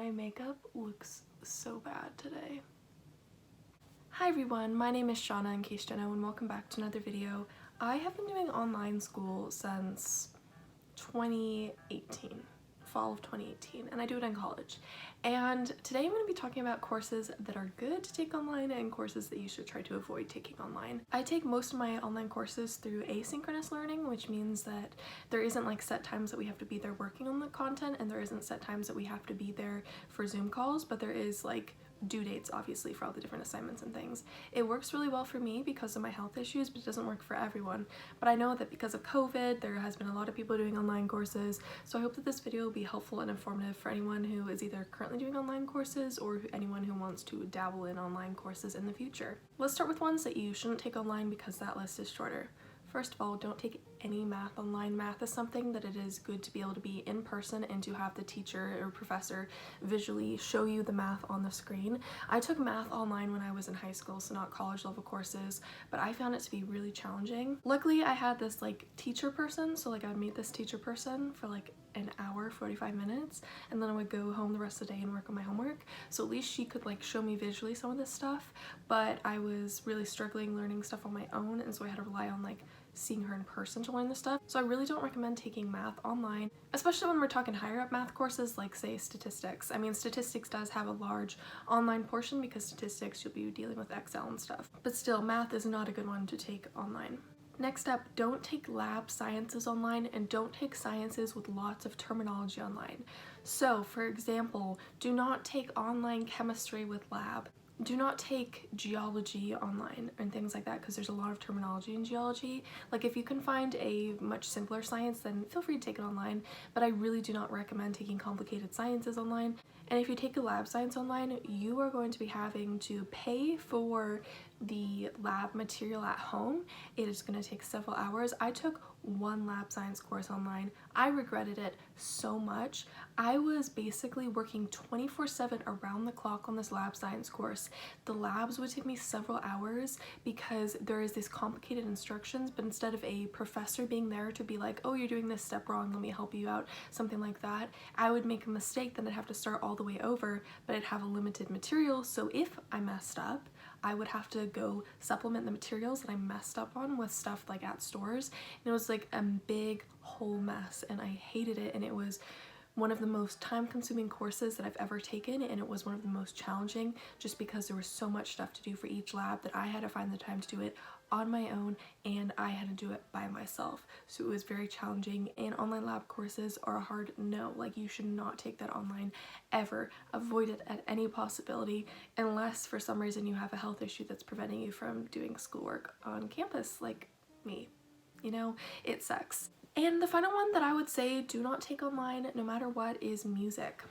My makeup looks so bad today. Hi everyone, my name is Shauna in case you don't know, and welcome back to another video. I have been doing online school since 2018, fall of 2018, and I do it in college. And today I'm going to be talking about courses that are good to take online and courses that you should try to avoid taking online. I take most of my online courses through asynchronous learning, which means that there isn't like set times that we have to be there working on the content, and there isn't set times that we have to be there for Zoom calls, but there is like due dates obviously for all the different assignments and things. It works really well for me because of my health issues, but it doesn't work for everyone. But I know that because of COVID, there has been a lot of people doing online courses, so I hope that this video will be helpful and informative for anyone who is either currently doing online courses or anyone who wants to dabble in online courses in the future. Let's start with ones that you shouldn't take online because that list is shorter. First of all, don't take any math online. Math is something that it is good to be able to be in person and to have the teacher or professor visually show you the math on the screen. I took math online when I was in high school, so not college level courses, but I found it to be really challenging. Luckily, I had this like teacher person, so like I would meet this teacher person for like an hour, 45 minutes, and then I would go home the rest of the day and work on my homework. So at least she could like show me visually some of this stuff, but I was really struggling learning stuff on my own, and so I had to rely on like seeing her in person to learn this stuff. So I really don't recommend taking math online, especially when we're talking higher up math courses like say statistics. I mean, statistics does have a large online portion because statistics you'll be dealing with Excel and stuff, but still math is not a good one to take online. Next up, don't take lab sciences online, and don't take sciences with lots of terminology online. So for example, do not take online chemistry with lab. Do not take geology online and things like that because there's a lot of terminology in geology. Like if you can find a much simpler science, then feel free to take it online, but I really do not recommend taking complicated sciences online. And if you take a lab science online, you are going to be having to pay for the lab material at home. It is going to take several hours. I took one lab science course online. I regretted it so much. I was basically working 24/7 around the clock on this lab science course. The labs would take me several hours because there is these complicated instructions, but instead of a professor being there to be like, oh, you're doing this step wrong, let me help you out, something like that, I would make a mistake, then I'd have to start all the way over, but I'd have a limited material, so if I messed up, I would have to go supplement the materials that I messed up on with stuff like at stores, and it was like a big whole mess, and I hated it, and it was one of the most time-consuming courses that I've ever taken, and it was one of the most challenging just because there was so much stuff to do for each lab that I had to find the time to do it on my own, and I had to do it by myself. So it was very challenging, and online lab courses are a hard no. Like, you should not take that online ever. Avoid it at any possibility unless for some reason you have a health issue that's preventing you from doing schoolwork on campus like me. You know, it sucks. And the final one that I would say do not take online no matter what is music.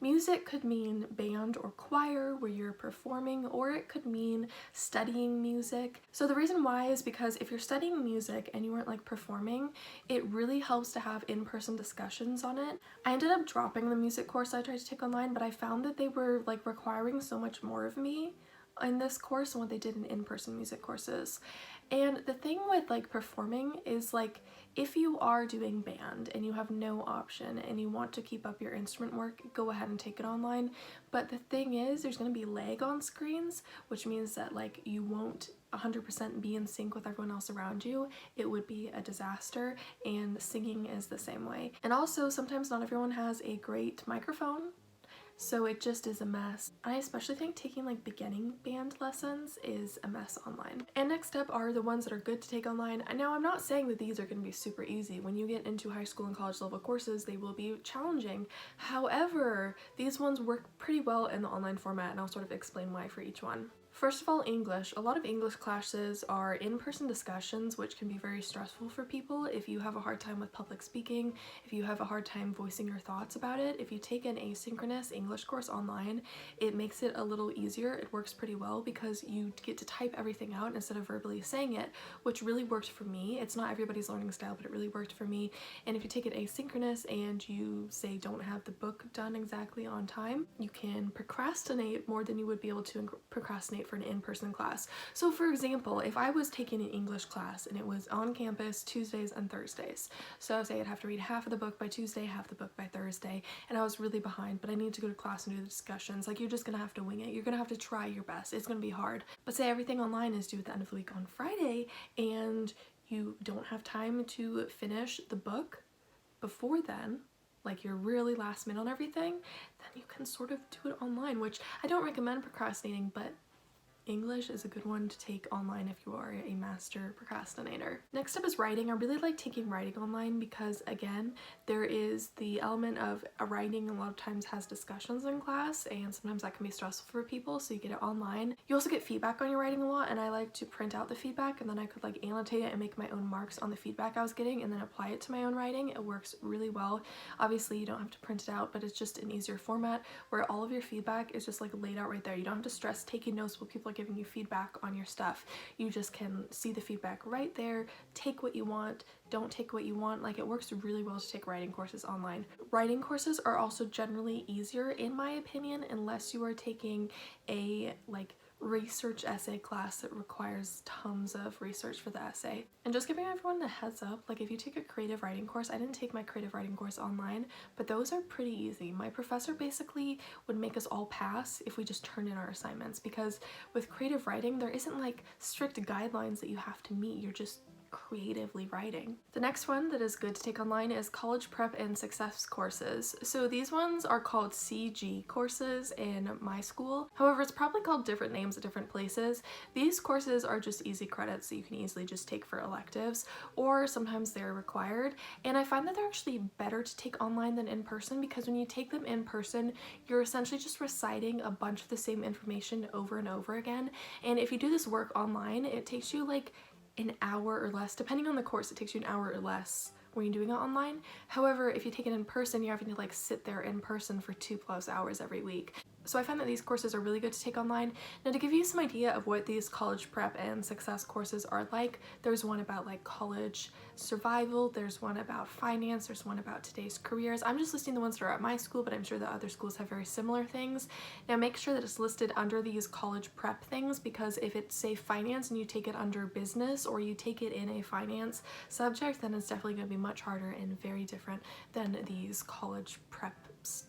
Music could mean band or choir where you're performing, or it could mean studying music. So the reason why is because if you're studying music and you weren't like performing, it really helps to have in-person discussions on it. I ended up dropping the music course I tried to take online, but I found that they were like requiring so much more of me in this course than what they did in in-person music courses. And the thing with like performing is like, if you are doing band and you have no option and you want to keep up your instrument work, go ahead and take it online. But the thing is, there's going to be lag on screens, which means that like you won't 100% be in sync with everyone else around you. It would be a disaster, and singing is the same way. And also, sometimes not everyone has a great microphone, so it just is a mess. I especially think taking like beginning band lessons is a mess online. And next up are the ones that are good to take online. And now I'm not saying that these are going to be super easy. When you get into high school and college level courses, they will be challenging. However, these ones work pretty well in the online format, and I'll sort of explain why for each one. First of all, English. A lot of English classes are in-person discussions, which can be very stressful for people if you have a hard time with public speaking, if you have a hard time voicing your thoughts about it. If you take an asynchronous English course online, it makes it a little easier. It works pretty well because you get to type everything out instead of verbally saying it, which really worked for me. It's not everybody's learning style, but it really worked for me. And if you take it asynchronous and you say don't have the book done exactly on time, you can procrastinate more than you would be able to procrastinate for for an in-person class. So for example, if I was taking an English class and it was on campus Tuesdays and Thursdays, so say I'd have to read half of the book by Tuesday, half the book by Thursday, and I was really behind, but I need to go to class and do the discussions, like you're just gonna have to wing it. You're gonna have to try your best. It's gonna be hard. But say everything online is due at the end of the week on Friday and you don't have time to finish the book before then, like you're really last minute on everything, then you can sort of do it online, which I don't recommend procrastinating, but English is a good one to take online if you are a master procrastinator. Next up is writing. I really like taking writing online because, again, there is the element of writing a lot of times has discussions in class, and sometimes that can be stressful for people, so you get it online. You also get feedback on your writing a lot, and I like to print out the feedback, and then I could like annotate it and make my own marks on the feedback I was getting and then apply it to my own writing. It works really well. Obviously, you don't have to print it out, but it's just an easier format where all of your feedback is just like laid out right there. You don't have to stress taking notes while people are giving you feedback on your stuff. You just can see the feedback right there, take what you want, don't take what you want. Like, it works really well to take writing courses online. Writing courses are also generally easier in my opinion unless you are taking a like research essay class that requires tons of research for the essay. And just giving everyone a heads up, like if you take a creative writing course, I didn't take my creative writing course online, but those are pretty easy. My professor basically would make us all pass if we just turned in our assignments, because with creative writing there isn't like strict guidelines that you have to meet. You're just creatively writing. The next one that is good to take online is college prep and success courses. So these ones are called CG courses in my school. However, it's probably called different names at different places. These courses are just easy credits that you can easily just take for electives, or sometimes they're required. And I find that they're actually better to take online than in person, because when you take them in person, you're essentially just reciting a bunch of the same information over and over again. And if you do this work online, it takes you like an hour or less. Depending on the course, it takes you an hour or less when you're doing it online. However, if you take it in person, you're having to like sit there in person for 2+ hours every week. So I find that these courses are really good to take online. Now, to give you some idea of what these college prep and success courses are like, there's one about like college survival, there's one about finance, there's one about today's careers. I'm just listing the ones that are at my school, but I'm sure that other schools have very similar things. Now make sure that it's listed under these college prep things, because if it's say finance and you take it under business, or you take it in a finance subject, then it's definitely going to be much harder and very different than these college prep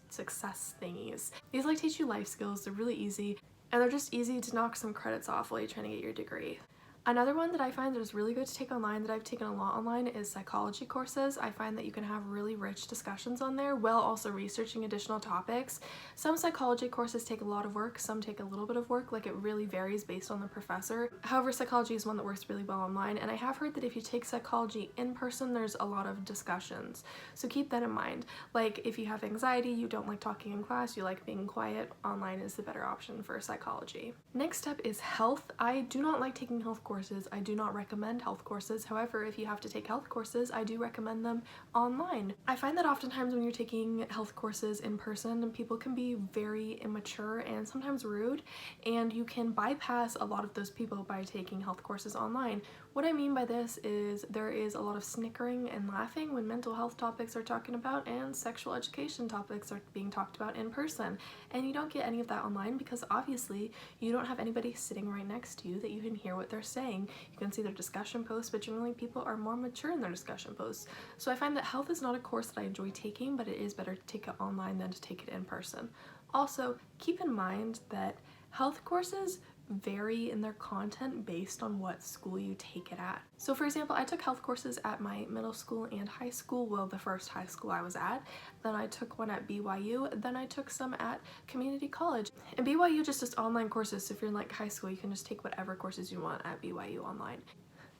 success thingies. These like teach you life skills. They're really easy, and they're just easy to knock some credits off while you're trying to get your degree. Another one that I find that is really good to take online, that I've taken a lot online, is psychology courses. I find that you can have really rich discussions on there while also researching additional topics. Some psychology courses take a lot of work, some take a little bit of work, like it really varies based on the professor. However, psychology is one that works really well online, and I have heard that if you take psychology in person, there's a lot of discussions. So keep that in mind. Like if you have anxiety, you don't like talking in class, you like being quiet, online is the better option for psychology. Next up is health. I do not like taking health courses. I do not recommend health courses. However, if you have to take health courses, I do recommend them online. I find that oftentimes when you're taking health courses in person, people can be very immature and sometimes rude, and you can bypass a lot of those people by taking health courses online. What I mean by this is there is a lot of snickering and laughing when mental health topics are talking about and sexual education topics are being talked about in person, and you don't get any of that online because obviously you don't have anybody sitting right next to you that you can hear what they're saying. You can see their discussion posts, but generally people are more mature in their discussion posts. So I find that health is not a course that I enjoy taking, but it is better to take it online than to take it in person. Also, keep in mind that health courses vary in their content based on what school you take it at. So for example, I took health courses at my middle school and high school, well, the first high school I was at, then I took one at BYU, then I took some at community college. And BYU just does online courses, so if you're in like high school, you can just take whatever courses you want at BYU online.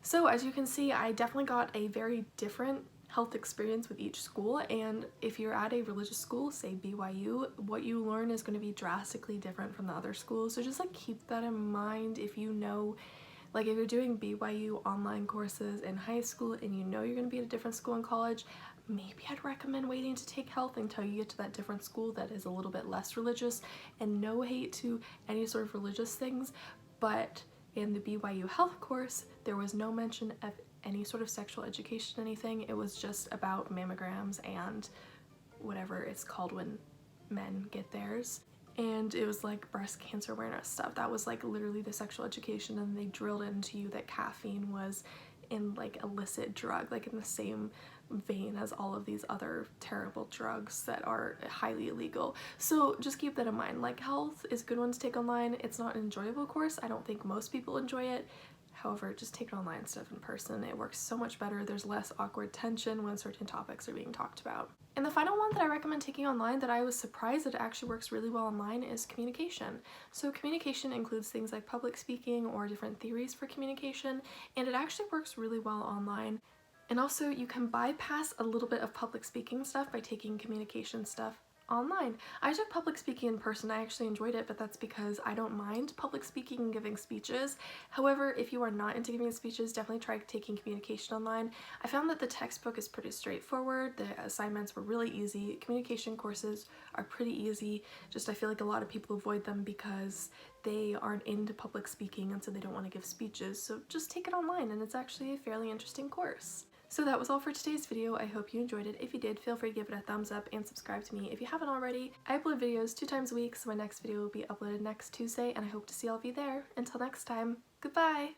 So as you can see, I definitely got a very different health experience with each school, and if you're at a religious school, say BYU, what you learn is going to be drastically different from the other schools. So just like keep that in mind. If you know, like if you're doing BYU online courses in high school and you know you're going to be at a different school in college, maybe I'd recommend waiting to take health until you get to that different school that is a little bit less religious. And no hate to any sort of religious things, but in the BYU health course, there was no mention of any sort of sexual education, anything. It was just about mammograms and whatever it's called when men get theirs. and it was like breast cancer awareness stuff. That was like literally the sexual education, and they drilled into you that caffeine was in like illicit drug, like in the same vein as all of these other terrible drugs that are highly illegal. So just keep that in mind. Like, health is a good one to take online. It's not an enjoyable course. I don't think most people enjoy it. However, just take it online instead of in person. It works so much better. There's less awkward tension when certain topics are being talked about. And the final one that I recommend taking online that I was surprised that it actually works really well online is communication. So communication includes things like public speaking or different theories for communication, and it actually works really well online. And also, you can bypass a little bit of public speaking stuff by taking communication stuff online. I took public speaking in person. I actually enjoyed it, but that's because I don't mind public speaking and giving speeches. However, if you are not into giving speeches, definitely try taking communication online. I found that the textbook is pretty straightforward. The assignments were really easy. Communication courses are pretty easy. Just I feel like a lot of people avoid them because they aren't into public speaking and so they don't want to give speeches. So just take it online, and it's actually a fairly interesting course. So that was all for today's video. I hope you enjoyed it. If you did, feel free to give it a thumbs up and subscribe to me if you haven't already. I upload videos 2 times a week, so my next video will be uploaded next Tuesday, and I hope to see all of you there. Until next time, goodbye!